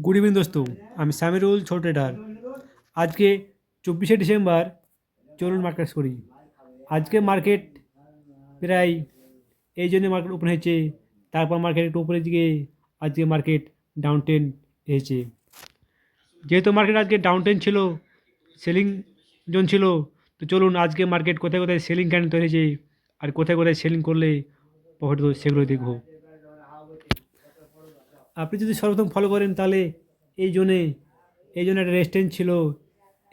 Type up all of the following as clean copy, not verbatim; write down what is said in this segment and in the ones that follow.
Good evening দোস্ত, আমি সামিরুল ছোট ট্রেডার। আজকে 24শে ডিসেম্বর। চলুন মার্কেট করি। আজকে মার্কেট প্রায় এই জন্য মার্কেট ওপেন হয়েছে, তারপর মার্কেট একটু উপরের দিকে আজকে মার্কেট ডাউন টেন হয়েছে। যেহেতু মার্কেট আজকে ডাউন টেন ছিল, সেলিং জোন ছিল, তো চলুন আজকে মার্কেট কোথায় কোথায় সেলিং ক্যান্ডেল তৈরি হয়েছে আর কোথায় কোথায় সেলিং করলে প্রফিট হবে সেগুলো দেখব। আপনি যদি সর্বপ্রথম ফলো করেন তাহলে এই জোনে একটা রেস্টুরেন্ট ছিল,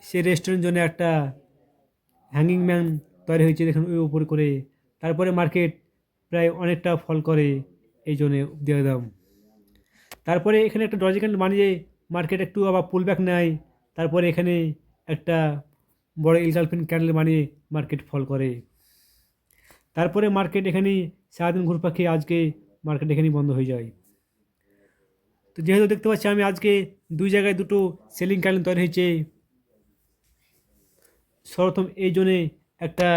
সেই রেস্টুরেন্ট জোনে একটা হ্যাঙ্গিং ম্যান তৈরি হয়েছে দেখুন ওই উপরে করে। তারপরে মার্কেট প্রায় অনেকটা ফল করে এই জোনে দিয়ে দাম। তারপরে এখানে একটা ডজি ক্যান্ডেল বানিয়ে মার্কেট একটু আবার পুল ব্যাক নেয়। তারপরে এখানে একটা বড় ইলগালফিন ক্যান্ডেল বানিয়ে মার্কেট ফল করে। তারপরে মার্কেট এখানেই সারাদিন ঘুরপাক খেয়ে আজকে মার্কেট এখানেই বন্ধ হয়ে যায়। তো যেহেতু দেখতে পাচ্ছি আমি আজকে দুই জায়গায় দুটো সেলিং ক্যান্ডেল তৈরি হয়েছে। সর্বপ্রথম এই জন্যে একটা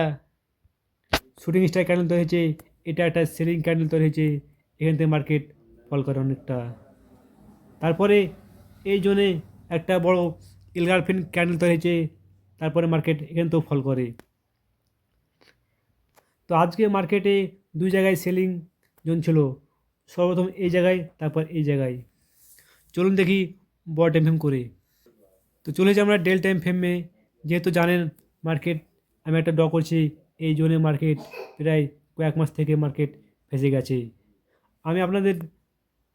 শুটিং স্টার ক্যান্ডেল তৈরি হয়েছে, এটা একটা সেলিং ক্যান্ডেল তৈরি হয়েছে, এখান থেকে মার্কেট ফল করে অনেকটা। তারপরে এই জন্যে একটা বড় ইলগারফিন ক্যান্ডেল তৈরি হয়েছে, তারপরে মার্কেট এখান থেকেও ফল করে। তো আজকে মার্কেটে দুই জায়গায় সেলিং জোন ছিল, সর্বপ্রথম এই জায়গায় তারপর এই জায়গায়। চলুন দেখি বড় টাইম ফ্রেম করে। তো চলেছি আমরা ডেল টাইম ফ্রেমে। যেহেতু জানেন মার্কেট আমি একটা ড্র করছি, এই জোনে মার্কেট প্রায় কয়েক মাস থেকে মার্কেট ফেসে গেছে। আমি আপনাদের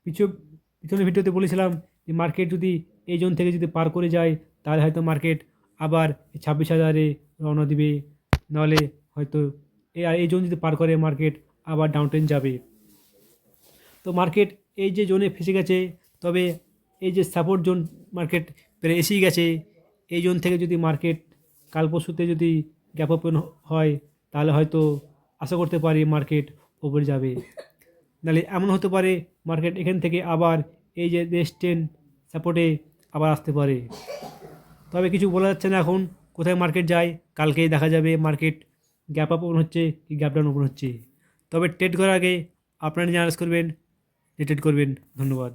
পিছনে ভিডিওতে বলেছিলাম যে মার্কেট যদি এই জোন থেকে যদি পার করে যায় তাহলে হয়তো মার্কেট আবার 26,000-এ রওনা দিবে, নাহলে হয়তো এই জোন যদি পার করে মার্কেট আবার ডাউন টেন যাবে। তো মার্কেট এই যে জোনে ফেসে গেছে, তবে এই যে সাপোর্ট জোন মার্কেট প্রায় এসেই গেছে। এই জোন থেকে যদি মার্কেট কাল পরশুতে যদি গ্যাপ ওপেন হয় তাহলে হয়তো আশা করতে পারি মার্কেট ওপরে যাবে। নাহলে এমন হতে পারে মার্কেট এখান থেকে আবার এই যে রেজিস্ট্যান্স সাপোর্টে আবার আসতে পারে। তবে কিছু বলা যাচ্ছে না এখন কোথায় মার্কেট যায়, কালকেই দেখা যাবে মার্কেট গ্যাপ আপ ওপেন হচ্ছে কি গ্যাপ ডাউন ওপেন হচ্ছে। তবে ট্রেড করার আগে আপনারা জানাস করবেন যে ট্রেড করবেন। ধন্যবাদ।